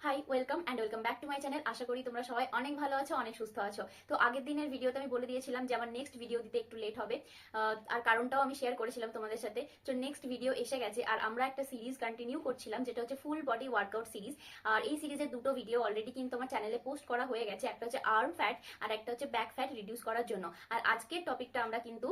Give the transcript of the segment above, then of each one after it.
High welcome and welcome back to my channel. আশা করি তোমরা সবাই অনেক ভালো আছো, অনেক সুস্থ আছো। তো আগের দিনের ভিডিওতে আমি বলে দিয়েছিলাম যে আমার নেক্সট ভিডিও দিতে একটু লেট হবে, আর কারণটাও আমি শেয়ার করেছিলাম তোমাদের সাথে। তো নেক্সট ভিডিও এসে গেছে, আর আমরা একটা সিরিজ কন্টিনিউ করছিলাম যেটা হচ্ছে ফুল বডি ওয়ার্কআউট সিরিজ। আর এই সিরিজের দুটো ভিডিও অলরেডি কিন্তু আমার চ্যানেলে পোস্ট করা হয়ে গেছে, একটা হচ্ছে আর্ম ফ্যাট আর একটা হচ্ছে ব্যাক ফ্যাট রিডিউস করার জন্য। আর আজকের টপিকটা আমরা কিন্তু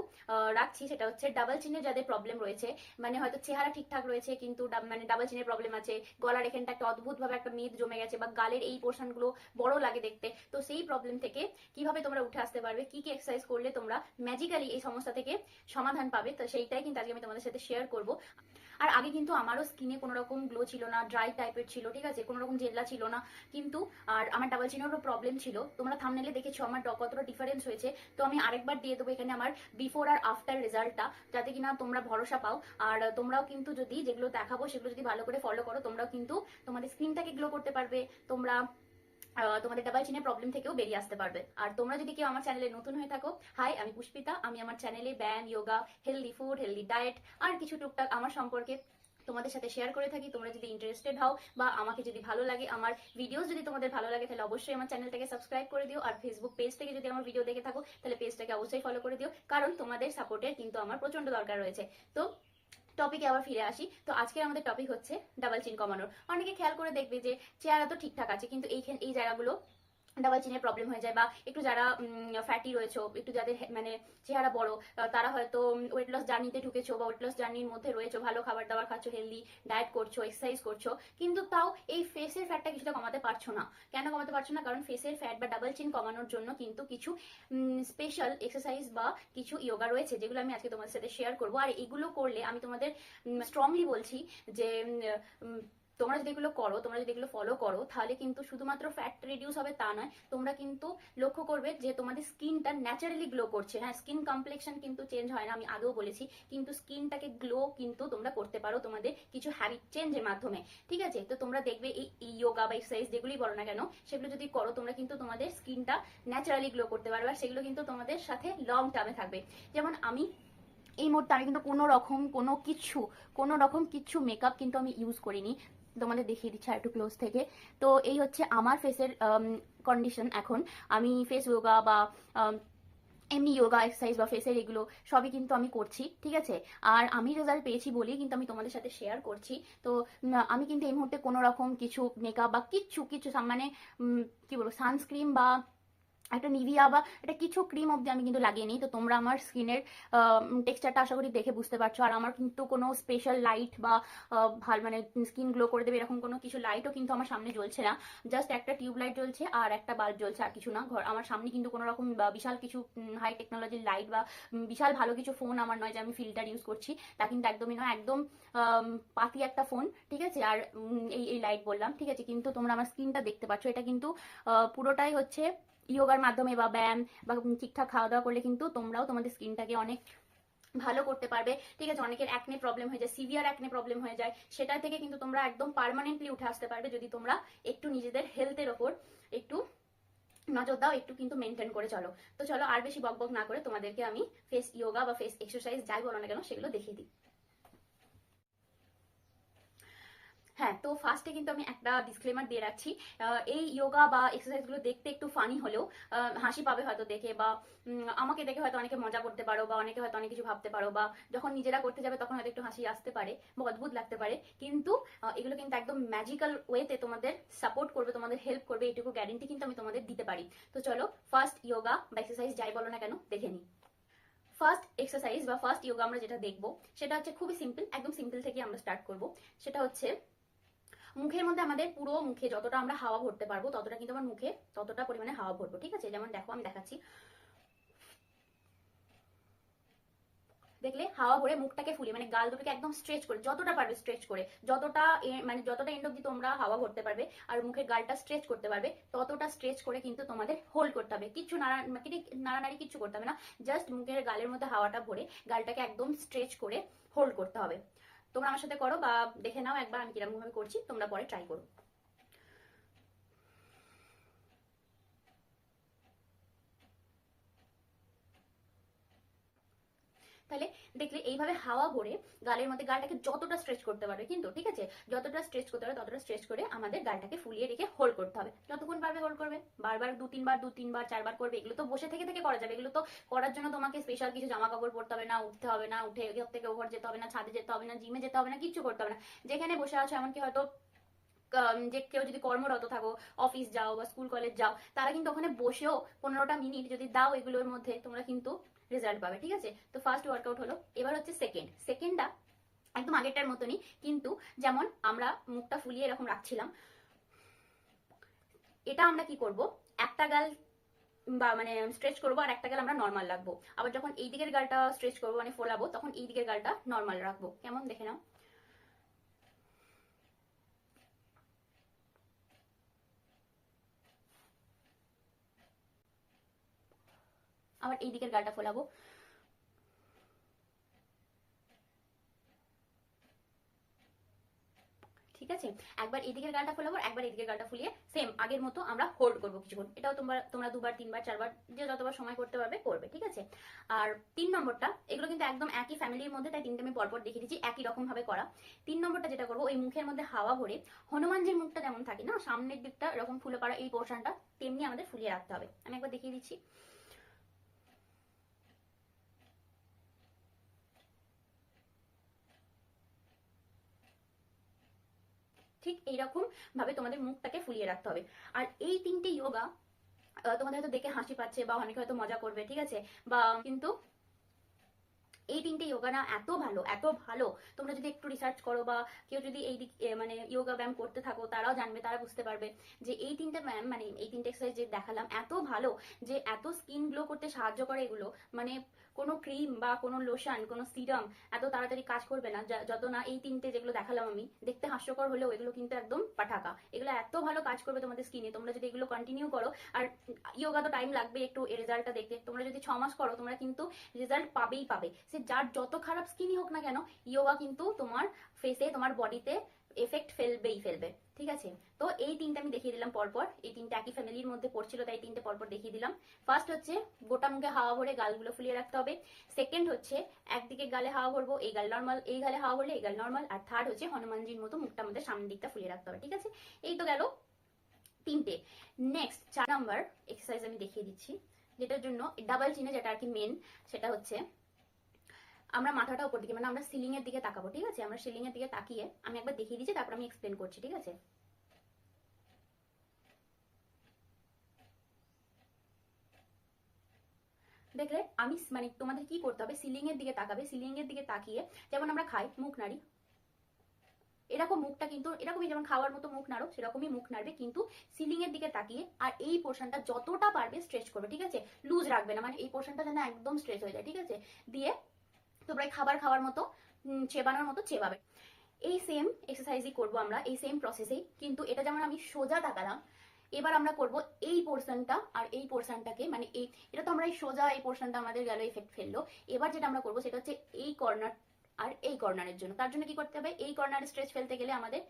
রাখছি, সেটা হচ্ছে ডাবল চিনের যাদের প্রবলেম রয়েছে, মানে হয়তো চেহারা ঠিকঠাক রয়েছে কিন্তু মানে ডাবল চিনের প্রবলেম আছে, গলার এখানটা একটা অদ্ভুতভাবে একটা মেদ জমে গেছে, বা গালের এই পোর্শনগুলো বড় লাগে দেখতে। তো সেই প্রবলেম থেকে কিভাবে তোমরা উঠে আসতে পারবে, কি কি এক্সারসাইজ করলে তোমরা ম্যাজিক্যালি এই সমস্যা থেকে সমাধান পাবে, তো সেইটাই কিন্তু আজকে আমি তোমাদের সাথে শেয়ার করব। আর আগে কিন্তু আমারও স্কিনে কোনো রকম গ্লো ছিল না, ড্রাই টাইপের ছিল, ঠিক আছে, কোনো রকম জেল্লা ছিল না কিন্তু। আর আমার ডাবল চিনেরও প্রবলেম ছিল, তোমরা থাম্বনেলে দেখেছো আমার কতটা ডিফারেন্স হয়েছে। তো আমি আরেকবার দিয়ে দেবো এখানে আমার বিফোর আর আফটার রেজাল্টটা, যাতে কিনা তোমরা ভরসা পাও। আর তোমরাও কিন্তু যদি যেগুলো দেখাবো সেগুলো যদি ভালো করে ফলো করো, তোমরাও কিন্তু তোমাদের স্কিনটাকে গ্লো করতে পারবে, তোমরা তোমাদের ডাবল চিনের প্রবলেম থেকেও বেরিয়ে আসতে পারবে। আর তোমরা যদি কেউ আমার চ্যানেলে নতুন হয়ে থাকো, হাই, আমি পুষ্পিতা। আমি আমার চ্যানেলে ব্যায়াম, yoga, healthy food, healthy diet আর কিছু টুকটাক আমার সম্পর্কে তোমাদের সাথে শেয়ার করে থাকি। তোমরা যদি ইন্টারেস্টেড হও বা আমাকে যদি ভালো লাগে, আমার ভিডিওস যদি তোমাদের ভালো লাগে, তাহলে অবশ্যই আমার চ্যানেলটাকে সাবস্ক্রাইব করে দিও। আর ফেসবুক পেজ থেকে যদি আমার ভিডিও দেখে থাকো, তাহলে পেজটাকে অবশ্যই ফলো করে দিও, কারণ তোমাদের সাপোর্টের কিন্তু আমার প্রচন্ড দরকার রয়েছে। তো টপিকে আবার ফিরে আসি। তো আজকে আমাদের টপিক হচ্ছে ডাবল চিন কমানোর। অনেকে খেয়াল করে দেখবে যে চেহারা তো ঠিকঠাক আছে, কিন্তু এই জায়গাগুলো ডাবল চিনের প্রবলেম হয়ে যায়, বা একটু যারা ফ্যাটি রয়েছে, একটু যাদের মানে চেহারা বড়, তারা হয়তো ওয়েট লস জার্নিতে ঢুকেছো বা ওয়েট লস জার্নির মধ্যে রয়েছো, ভালো খাবার দাবার খাচ্ছ, হেলদি ডায়েট করছো, এক্সারসাইজ করছো, কিন্তু তাও এই ফেসের ফ্যাটটা কিছুটা কমাতে পারছো না। কেন কমাতে পারছো না? কারণ ফেসের ফ্যাট বা ডাবল চিন কমানোর জন্য কিন্তু কিছু স্পেশাল এক্সারসাইজ বা কিছু ইয়োগা রয়েছে, যেগুলো আমি আজকে তোমাদের সাথে শেয়ার করবো। আর এগুলো করলে আমি তোমাদের স্ট্রংলি বলছি যে তোমরা যদি এগুলো করো, তোমরা যদি এগুলো ফলো করো, তাহলে কিন্তু শুধুমাত্র ফ্যাট রিডিউস হবে তা নয়, তোমরা কিন্তু লক্ষ্য করবে যে তোমাদের স্কিনটা ন্যাচারালি গ্লো করছে। হ্যাঁ, স্কিন কমপ্লেকশন কিন্তু চেঞ্জ হয় না, আমি আগেও বলেছি, কিন্তু স্কিনটাকে গ্লো কিন্তু তোমরা করতে পারো তোমাদের কিছু হ্যাবিট চেঞ্জের মাধ্যমে। ঠিক আছে, তো তোমরা দেখবে এই যোগা বা এক্সারসাইজ যেগুলি বলো না কেন, সেগুলো যদি করো, তোমরা কিন্তু তোমাদের স্কিনটা ন্যাচারালি গ্লো করতে পারবে, আর সেগুলো কিন্তু তোমাদের সাথে লং টার্মে থাকবে। যেমন আমি এই মুহূর্তে আমি কিন্তু কোনো রকম কিছু মেকআপ কিন্তু আমি ইউজ করিনি। তোমাদের দেখিয়ে দিচ্ছি একটু ক্লোজ থেকে। তো এই হচ্ছে আমার ফেসের কন্ডিশন এখন। আমি ফেস যোগা বা এমনি যোগা এক্সারসাইজ বা ফেসের এগুলো সবই কিন্তু আমি করছি, ঠিক আছে। আর আমি রেজাল্ট পেয়েছি বলেই কিন্তু আমি তোমাদের সাথে শেয়ার করছি। তো আমি কিন্তু এই মুহূর্তে কোনো রকম কিছু মেকআপ বা কিচ্ছু কিছু মানে কি বলবো, সানস্ক্রিন বা একটা নিভিয়া বা একটা কিছু ক্রিম অব্দি আমি কিন্তু লাগিয়ে নিই। তো তোমরা আমার স্কিনের টেক্সচারটা আশা করি দেখে বুঝতে পারছো। আর আমার কিন্তু কোনো স্পেশাল লাইট বা ভালো মানে স্কিন গ্লো করে দেবে এরকম কোনো কিছু লাইটও কিন্তু আমার সামনে জ্বলছে না। জাস্ট একটা টিউব লাইট জ্বলছে আর একটা বাল্ব জ্বলছে, আর কিছু না। আমার সামনে কিন্তু কোনো রকম বিশাল কিছু হাই টেকনোলজির লাইট বা বিশাল ভালো কিছু ফোন আমার নয় যে আমি ফিল্টার ইউজ করছি, তা কিন্তু একদমই নয়। একদম পাতি একটা ফোন, ঠিক আছে। আর এই লাইট বললাম, ঠিক আছে, কিন্তু তোমরা আমার স্কিনটা দেখতে পাচ্ছ, এটা কিন্তু পুরোটাই হচ্ছে ইয়োগার মাধ্যমে বা ব্যায়াম বা ঠিকঠাক খাওয়া দাওয়া করলে কিন্তু তোমরাও তোমাদের স্কিনটাকে অনেক ভালো করতে পারবে, ঠিক আছে। অনেকের অ্যাকনে প্রবলেম হয়ে যায়, সিভিয়ার অ্যাকনে প্রবলেম হয়ে যায়, সেটা থেকে কিন্তু তোমরা একদম পার্মানেন্টলি উঠে আসতে পারবে, যদি তোমরা একটু নিজেদের হেলথের ওপর একটু নজর দাও, একটু কিন্তু মেনটেন করে চলো। তো চলো আর বেশি বকবক না করে তোমাদেরকে আমি ফেস ইয়োগা বা ফেস এক্সারসাইজ যাই বলো না কেন সেগুলো দেখিয়ে দিই। হ্যাঁ, তো ফার্স্টে কিন্তু আমি একটা ডিসক্লেমার দিয়ে রাখছি। এই যোগা বা এক্সারসাইজগুলো দেখতে একটু ফানি হলেও হাসি পাবে হয়তো দেখে, বা আমাকে দেখে হয়তো অনেকে মজা করতে পারো, বা অনেকে হয়তো অনেক কিছু ভাবতে পারো, বা যখন নিজেরা করতে যাবে তখন হয়তো একটু হাসি আসতে পারে বা অদ্ভুত লাগতে পারে, কিন্তু এগুলো কিন্তু একদম ম্যাজিক্যাল ওয়েতে তোমাদের সাপোর্ট করবে, তোমাদের হেল্প করবে, এটুকু গ্যারেন্টি কিন্তু আমি তোমাদের দিতে পারি। তো চলো ফার্স্ট যোগা বা এক্সারসাইজ যাই বলো না কেন দেখে নিই। ফার্স্ট এক্সারসাইজ বা ফার্স্ট যোগা আমরা যেটা দেখবো, সেটা হচ্ছে খুবই সিম্পল, একদম সিম্পল থেকে আমরা স্টার্ট করব। সেটা হচ্ছে মুখের মধ্যে আমাদের পুরো মুখে যতটা আমরা হাওয়া ভরতে পারবো, ততটা কিন্তু আমার মুখে ততটা পরিমাণে হাওয়া ভরবো, ঠিক আছে। যেমন দেখো আমি দেখাচ্ছি, দেখলে হাওয়া ভরে মুখটাকে ফুলিয়ে মানে গাল দুটোকে একদম স্ট্রেচ করে, যতটা পারবে স্ট্রেচ করে, যতটা মানে যতটা এন্ড অব্দি তোমরা হাওয়া ভরতে পারবে আর মুখের গালটা স্ট্রেচ করতে পারবে, ততটা স্ট্রেচ করে কিন্তু তোমাদের হোল্ড করতে হবে। কিচ্ছু নাড়ানাড়ি কিচ্ছু করতে হবে না, জাস্ট মুখের গালের মধ্যে হাওয়াটা ভরে গালটাকে একদম স্ট্রেচ করে হোল্ড করতে হবে। তোমরা আমার সাথে করো বা দেখে নাও একবার আমি কিরকম ভাবে করছি, তোমরা পরে ট্রাই করো। তাহলে দেখলে এইভাবে হাওয়া ভরে গালের মধ্যে গালটাকে যতটা স্ট্রেচ করতে পারবে, কিন্তু ঠিক আছে, যতটা স্ট্রেচ করতে পারবে ততটা স্ট্রেচ করে আমাদের গালটাকে ফুলিয়ে রেখে হোল্ড করতে হবে। যতক্ষণ পারবে হোল্ড করবে, বারবার 2-3 বার 4 বার করবে। এগুলো তো বসে থেকে থেকে করা যাবে, এগুলো তো করার জন্য তোমাকে স্পেশাল কিছু জামা কাপড় পরতে হবে না, উঠতে হবে না, উঠে ঘর থেকে ওপর যেতে হবে না, ছাদে যেতে হবে না, জিমে যেতে হবে না, কিচ্ছু করতে হবে না। যেখানে বসে আছো, এমনকি হয়তো যে কেউ যদি কর্মরত থাকো, অফিস যাও বা স্কুল কলেজ যাও, তারা কিন্তু ওখানে বসেও 15টা মিনিট যদি দাও এগুলোর মধ্যে, তোমরা কিন্তু রেজাল্ট পাবে। ঠিক আছে, তো ফার্স্ট ওয়ার্কআউট হলো। এবার হচ্ছে সেকেন্ডটা একদম আগেরটার মতনই, কিন্তু যেমন আমরা মুখটা ফুলিয়ে এরকম রাখছিলাম, এটা আমরা কি করব, একটা গাল বা মানে স্ট্রেচ করবো আর একটা গাল আমরা নর্মাল রাখবো। আবার যখন এই দিকের গালটা স্ট্রেচ করবো মানে ফোলাবো, তখন এই দিকের গালটা নর্মাল রাখবো। কেমন দেখে নাও। আবার এই দিকের গালটা ফোলাবো। ঠিক আছে, একবার এদিকের গালটা ফোলাবো, একবার এদিকের গালটা ফুলিয়ে সেম আগের মতো আমরা হোল্ড করবো কিছুক্ষণ। এটাও তোমরা 2 বার 3 বার 4 বার যে যতবার সময় করতে পারবে করবে। ঠিক আছে, আর 3 নম্বরটা, এগুলো কিন্তু একদম একই ফ্যামিলির মধ্যে, তাই তিনটে আমি পরপর দেখিয়ে দিচ্ছি একই রকম ভাবে করা। 3 নম্বরটা যেটা করবো, ওই মুখের মধ্যে হাওয়া ভরে হনুমানজির মুখটা যেমন থাকে না, সামনের দিকটা এরকম ফুলে পড়া এই পোর্শনটা, তেমনি আমাদের ফুলিয়ে রাখতে হবে। আমি একবার দেখিয়ে দিচ্ছি। ঠিক এইরকম ভাবে তোমাদের মুখটাকে ফুলিয়ে রাখতে হবে। আর এই 3টে যোগা তোমাদের হয়তো দেখে হাসি পাচ্ছে বা অনেকে হয়তো মজা করবে, ঠিক আছে, বা কিন্তু এই 3টে যোগা না এত ভালো, এত ভালো। তোমরা যদি একটু রিসার্চ করো বা কেউ যদি এই দিক মানে যোগা ব্যায়াম করতে থাকো, তারাও জানবে, তারা বুঝতে পারবে যে এই 3টে ব্যায়াম মানে এই 3টে এক্সারসাইজ যে দেখালাম এত ভালো, যে এত স্কিন গ্লো করতে সাহায্য করে এগুলো। মানে কোনো ক্রিম বা কোনো লোশন, কোনো সিরাম এত তাড়াতাড়ি কাজ করবে না যত না এই 3টে যেগুলো দেখালাম আমি। দেখতে হাস্যকর হলেও এগুলো কিন্তু একদম পাঠাকা, এগুলো এত ভালো কাজ করবে তোমাদের স্কিনে। তোমরা যদি এগুলো কন্টিনিউ করো, আর যোগা তো টাইম লাগবে একটু এই রেজাল্টটা দেখতে, তোমরা যদি 6 মাস করো তোমরা কিন্তু রেজাল্ট পাবেই পাবে। সে যার যত খারাপ স্কিনই হোক না কেন, যোগা কিন্তু তোমার ফেসে, তোমার বডিতে এফেক্ট ফেলবেই ফেলবে। ঠিক আছে, তো এই 3টে আমি দেখিয়ে দিলাম পরপর। এই 3টে একই ফ্যামিলির মধ্যে পড়ছিল, তাই 3টে পরপর দেখিয়ে দিলাম। ফার্স্ট হচ্ছে গোটা মুখে হাওয়া ভরে গালগুলো ফুলিয়ে রাখতে হবে। সেকেন্ড হচ্ছে একদিকে গালে হাওয়া ভরবো, এই গাল নর্মাল, এই গালে হাওয়া ভরলে এই গাল নর্মাল। আর থার্ড হচ্ছে হনুমানজির মতো মুখটা আমাদের সামনের দিকটা ফুলিয়ে রাখতে হবে। ঠিক আছে, এই তো গেল 3টে। নেক্সট 4 নম্বর এক্সারসাইজ আমি দেখিয়ে দিচ্ছি, যেটার জন্য ডাবল চিনে, যেটা আর কি মেন, সেটা হচ্ছে আমরা মাথাটা উপর দিকে, মানে আমরা সিলিং এর দিকে তাকাবো। ঠিক আছে, আমরা সিলিং এর দিকে তাকিয়ে, আমি একবার দেখিয়ে দিচ্ছি, তারপর আমি এক্সপ্লেন করছি। ঠিক আছে, দেখলে আমি মানে তোমাদের কি করতে হবে, সিলিং এর দিকে তাকাবে। সিলিং এর দিকে তাকিয়ে যেমন আমরা খাই, মুখ নাড়ি, এরকম মুখটা কিন্তু এরকমই, যেমন খাওয়ার মতো মুখ নাড়ো সেরকমই মুখ নাড়বে, কিন্তু সিলিং এর দিকে তাকিয়ে। আর এই পোর্শনটা যতটা পারবে স্ট্রেচ করবে। ঠিক আছে, লুজ রাখবে না, মানে এই পোর্শনটা যেন একদম স্ট্রেচ হয়ে যায়। ঠিক আছে, দিয়ে তোমরা খাবার খাওয়ার মতো চেবানোর মতো চেবাবে। এই সেম এক্সারসাইজই করবো আমরা, এই সেম প্রসেসেই, কিন্তু এটা যেমন আমি সোজা তাকালাম, এবার আমরা করব এই পোর্শনটা আর এই পোর্শনটাকে, মানে এই, এটা তো আমরা এই সোজা এই পোর্শনটা আমাদের গেল এফেক্ট ফেললো। এবার যেটা আমরা করবো সেটা হচ্ছে এই কর্নার আর এই কর্নারের জন্য। তার জন্য কি করতে হবে, এই কর্নারে স্ট্রেচ ফেলতে গেলে আমাদের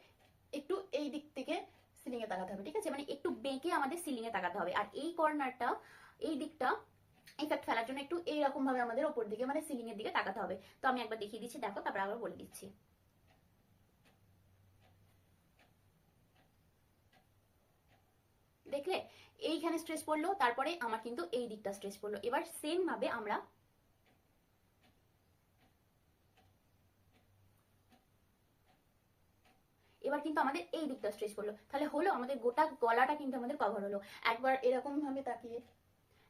একটু এই দিক থেকে সিলিং এ তাকাতে হবে। ঠিক আছে, মানে একটু বেঁকে আমাদের সিলিং এ তাকাতে হবে। আর এই কর্নারটা, এই দিকটা ইফেক্ট ফেলার জন্য একটু এইরকম ভাবে আমাদের ওপর দিকে, মানে সিলিং এর দিকে তাকাতে হবে। তো আমি একবার দেখিয়ে দিচ্ছি, দেখো, তারপর আবার বলে দিচ্ছি। দেখলে এইখানে স্ট্রেস পড়লো, তারপরে আমার কিন্তু এই দিকটা স্ট্রেস পড়লো। এবার সেম ভাবে আমরা এবার কিন্তু আমাদের এই দিকটা স্ট্রেচ করলো, তাহলে হলো আমাদের গোটা গলাটা কিন্তু আমাদের কভার হলো। একবার এরকম ভাবে তাকিয়ে,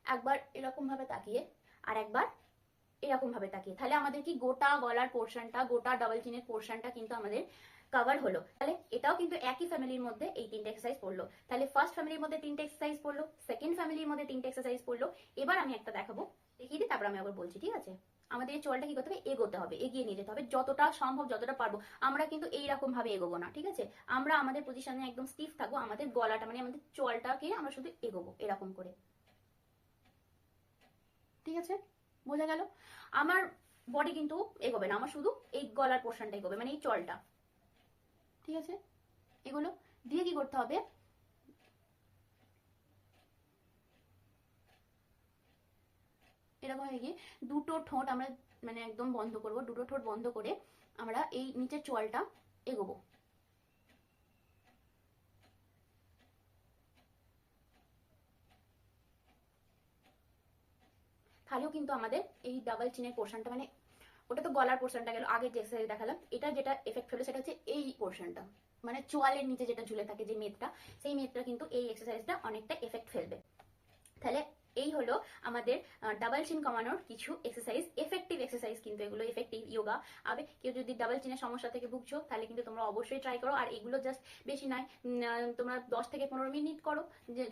একবার এরকম ভাবে তাকিয়ে, আর একবার এরকম ভাবে তাকিয়ে, তাহলে আমাদের কি গোটা গলার পোর্শনটা, গোটা ডাবল চিনের পোর্শনটা কিন্তু আমাদের কভার হলো। তাহলে এটাও কিন্তু একই ফ্যামিলির মধ্যে এই 3টে এক্সারসাইজ পড়লো। তাহলে ফার্স্ট ফ্যামিলির মধ্যে 3টে এক্সারসাইজ পড়লো, সেকেন্ড ফ্যামিলির মধ্যে 3টে এক্সারসাইজ পড়লো। এবার আমি একটা দেখাবো, দেখিয়ে দিই, তারপর আমি আবার বলছি। ঠিক আছে, আমাদের এই চলটা কি করতে হবে, এগোতে হবে, এগিয়ে নিয়ে যেতে হবে যতটা সম্ভব, যতটা পারবো। আমরা কিন্তু এইরকম ভাবে এগোবো না। ঠিক আছে, আমরা আমাদের পজিশনে একদম স্টিফ থাকবো, আমাদের গলাটা মানে আমাদের চলটাকে আমরা শুধু এগোবো এরকম করে। ঠিক আছে, বোঝা গেল? আমার বডি কিন্তু এগোবে না, আমার শুধু এই গলার পোর্শনটা এগোবে, মানে এই চলটা। ঠিক আছে, এগুলো দিয়ে কি করতে হবে, এরকম হয়ে গিয়ে দুটো ঠোঁট আমরা মানে একদম বন্ধ করব, দুটো ঠোঁট বন্ধ করে আমরা এই নিচের চোয়ালটা এগোবো। তাহলেও কিন্তু আমাদের এই ডাবল চিনের পোর্শনটা, মানে ওটা তো গলার পোর্শনটা গেল, আগের যে এক্সারসাইজ দেখালাম, এটা যেটা এফেক্ট ফেলে সেটা হচ্ছে এই পোর্শনটা, মানে চোয়ালের নিচে যেটা ঝুলে থাকে যে মেদটা, সেই মেদটা কিন্তু এই এক্সারসাইজটা অনেকটা এফেক্ট ফেলবে। তাহলে এই হলো আমাদের ডাবল চিন কমানোর কিছু এক্সারসাইজ, এফেক্টিভ এক্সারসাইজ কিন্তু এগুলো, এফেক্টিভ ইয়োগা। আবে কেউ যদি ডাবল চিনের সমস্যা থেকে ভুগছো তাহলে কিন্তু তোমরা অবশ্যই ট্রাই করো। আর এগুলো জাস্ট বেশি নয়, তোমরা 10 থেকে 15 মিনিট করো,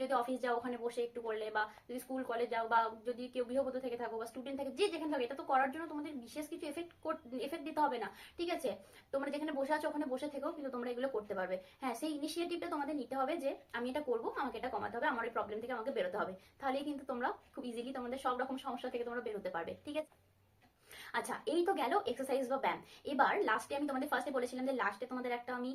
যদি অফিস যাও ওখানে বসে একটু করলে, বা যদি স্কুল কলেজ যাও, বা যদি কেউ গৃহবধূ থেকে থাকো বা স্টুডেন্ট থাকে, যে যেখানে থাকো, এটা তো করার জন্য তোমাদের বিশেষ কিছু এফেক্ট দিতে হবে না, ঠিক আছে? তোমরা যেখানে বসে আছো ওখানে বসে থেকেও কিন্তু তোমরা এগুলো করতে পারবে। হ্যাঁ, সেই ইনিশিয়েটিভটা তোমাদের নিতে হবে যে আমি এটা করবো, আমাকে এটা কমাতে হবে, আমার এই প্রবলেম থেকে আমাকে বেরোতে হবে। তাহলেই কিন্তু তোমরা খুব ইজিলি তোমাদের সব রকম সমস্যা থেকে তোমরা বেরোতে পারবে, ঠিক আছে? আচ্ছা, এই তো গেল এক্সারসাইজ বা ব্যায়াম। এবার লাস্টে আমি তোমাদের ফার্স্টে বলেছিলাম যে লাস্টে তোমাদের একটা আমি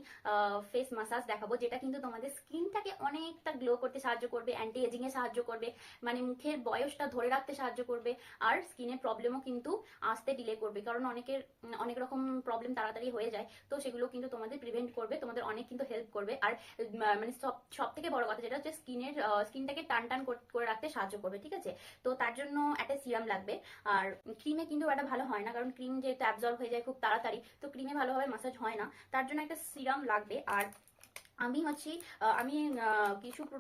ফেস মাসাজ দেখাবো, যেটা কিন্তু তোমাদের স্কিনটাকে অনেকটা গ্লো করতে সাহায্য করবে, অ্যান্টি এজিং এ সাহায্য করবে, মানে মুখের বয়সটা ধরে রাখতে সাহায্য করবে, আর স্কিনের প্রবলেমও কিন্তু আসতে ডিলে করবে, কারণ অনেকের অনেক রকম প্রবলেম তাড়াতাড়ি হয়ে যায়, তো সেগুলো কিন্তু তোমাদের প্রিভেন্ট করবে, তোমাদের অনেক কিন্তু হেল্প করবে। আর মানে সব থেকে বড় কথা যেটা হচ্ছে স্কিনটাকে টান টান করে রাখতে সাহায্য করবে, ঠিক আছে? তো তার জন্য একটা সিরাম লাগবে, আর ক্রিমে কিন্তু একটা ভালো হয় না, কারণ ক্রিম যেহেতু অ্যাবজর্ব হয়ে যায় খুব তাড়াতাড়ি, তো ক্রিমে ভালোভাবে মাসাজ হয় না, তার জন্য একটা সিরাম লাগবে। আর আমি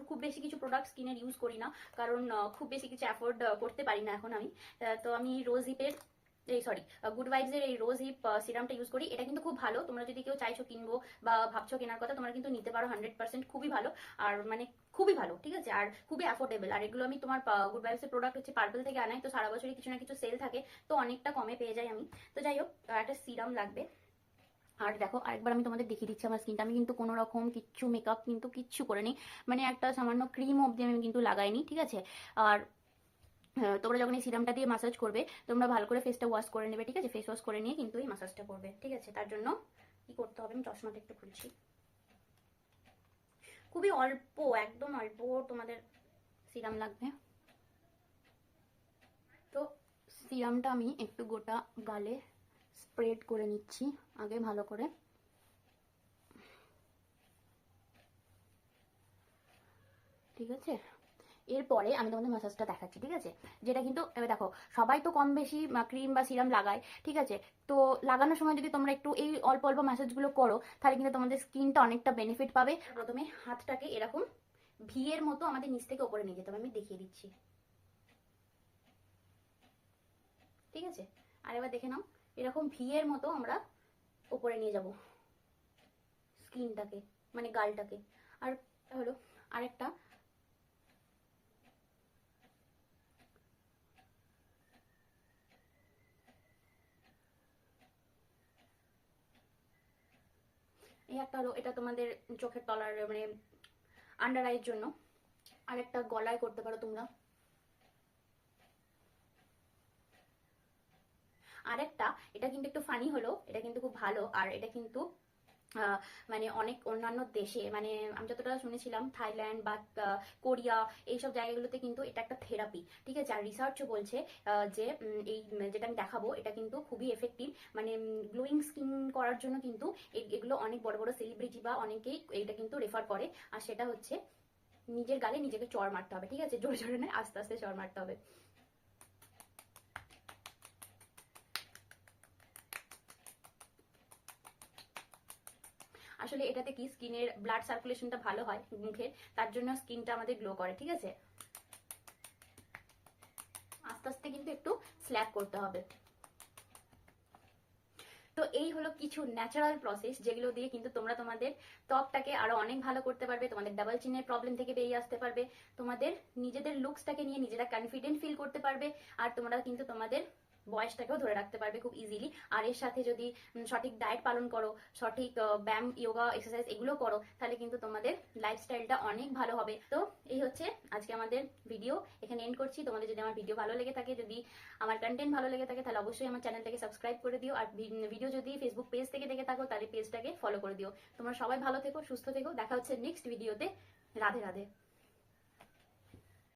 খুব বেশি কিছু প্রোডাক্ট স্কিনের ইউজ করি না, কারণ খুব বেশি কিছু অ্যাফোর্ড করতে পারি না এখন আমি। তো আমি রোজ হিপের গুড ভাইবস এর এই রোজ হিপ সিরামটা ইউজ করি। এটা কিন্তু খুব ভালো, তোমরা যদি কেউ চাইছো কিনবো বা ভাবছো কেনার কথা, তোমরা কিন্তু নিতে পারো, 100% খুবই ভালো, আর মানে খুবই ভালো, ঠিক আছে? আর খুবই অ্যাফোর্ডেবল। আর এগুলো আমি তোমার গুড ভাইবস এর প্রোডাক্ট হচ্ছে পার্পল থেকে আনাই, তো সারা বছরই কিছু না কিছু সেল থাকে, তো অনেকটা কমে পেয়ে যাই আমি। তো যাই হোক, একটা সিরাম লাগবে। আর দেখো, আরেকবার আমি তোমাদের দেখিয়ে দিচ্ছি আমার স্কিনটা। আমি কিন্তু কোনো রকম কিচ্ছু মেকআপ কিন্তু কিচ্ছু করিনি, মানে একটা সামান্য ক্রিম অবধি আমি কিন্তু লাগাইনি, ঠিক আছে? আর তোমরা যখন এই সিরামটা দিয়ে মাসাজ করবে, তোমরা ভালো করে ফেসটা ওয়াশ করে নেবে, ঠিক আছে? ফেস ওয়াশ করে নিয়ে কিন্তু এই মাসাজটা করবে, ঠিক আছে? তার জন্য কি করতে হবে, আমি চশমাটা একটু খুলছি। খুবই অল্প, একদম অল্প তোমাদের সিরাম লাগবে। তো সিরামটা আমি একটু গোটা গালে স্প্রেড করে নিচ্ছি আগে ভালো করে, ঠিক আছে? এরপরে আমি তোমাদের মাসাজটা দেখাচ্ছি, ঠিক আছে? যেটা কিন্তু দেখো, সবাই তো কম বেশি ক্রিম বা সিরাম লাগায়, ঠিক আছে? তো লাগানোর সময় যদি তোমরা একটু এই অল্প অল্প ম্যাসাজগুলো করো, তাহলে কিন্তু তোমাদের স্কিনটা অনেকটা বেনিফিট পাবে। প্রথমে হাতটাকে এরকম ভি এর মতো আমাদের নিচ থেকে উপরে নিয়ে যেতে হবে, আমি দেখিয়ে দিচ্ছি, ঠিক আছে? আর এবার দেখে নাও, এরকম ভি এর মতো আমরা উপরে নিয়ে যাব স্কিনটাকে, মানে গালটাকে। আর হলো আরেকটা, এই একটা হলো, এটা তোমাদের চোখের তলার মানে আন্ডার আইয়ের জন্য। আরেকটা গলায় করতে পারো তোমরা। আরেকটা, এটা কিন্তু একটু ফানি হলো, এটা কিন্তু খুব ভালো, আর এটা কিন্তু মানে অনেক অন্যান্য দেশে, মানে আমি যতটা শুনেছিলাম থাইল্যান্ড বা কোরিয়া, এইসব জায়গাগুলোতে কিন্তু এটা একটা থেরাপি, ঠিক আছে? আর রিসার্চও বলছে যে এই যেটা আমি দেখাবো এটা কিন্তু খুবই এফেক্টিভ, মানে গ্লোয়িং স্কিন করার জন্য কিন্তু এগুলো অনেক বড় বড় সেলিব্রিটি বা অনেকেই এটা কিন্তু রেফার করে। আর সেটা হচ্ছে নিজের গালে নিজেকে চড় মারতে হবে, ঠিক আছে? জোরে জোরে নয়, আস্তে আস্তে চড় মারতে হবে। আসলে এটাতে কি স্কিনের ব্লাড সার্কুলেশনটা ভালো হয় মুখের, তার জন্য স্কিনটা আমাদের গ্লো করে, ঠিক আছে? আস্তে আস্তে কিন্তু একটু স্ল্যাপ করতে হবে। তো এই হলো কিছু ন্যাচারাল প্রসেস, যেগুলো দিয়ে কিন্তু তোমরা তোমাদের ত্বকটাকে আরো অনেক ভালো করতে পারবে, তোমাদের ডাবল চিনের প্রবলেম থেকে বেরিয়ে আসতে পারবে, তোমাদের নিজেদের লুকসটাকে নিয়ে নিজেরা কনফিডেন্ট ফিল করতে পারবে, আর তোমরা কিন্তু তোমাদের বয়সটাকেও ধরে রাখতে পারবে খুব ইজিলি। আর এর সাথে যদি সঠিক ডায়েট পালন করো, সঠিক ব্যায়াম, যোগা, এক্সারসাইজ এগুলো করো, তাহলে কিন্তু তোমাদের লাইফস্টাইলটা অনেক ভালো হবে। তো এই হচ্ছে আজকে আমাদের ভিডিও, এখানে এন্ড করছি। তোমাদের যদি আমার ভিডিও ভালো লেগে থাকে, যদি আমার কন্টেন্ট ভালো লেগে থাকে, তাহলে অবশ্যই আমার চ্যানেলটাকে সাবস্ক্রাইব করে দিও। আর ভিডিও যদি ফেসবুক পেজ থেকে দেখে থাকো, তাহলে পেজটাকে ফলো করে দিও। তোমরা সবাই ভালো থেকো, সুস্থ থেকো, দেখা হচ্ছে নেক্সট ভিডিওতে। রাধে রাধে।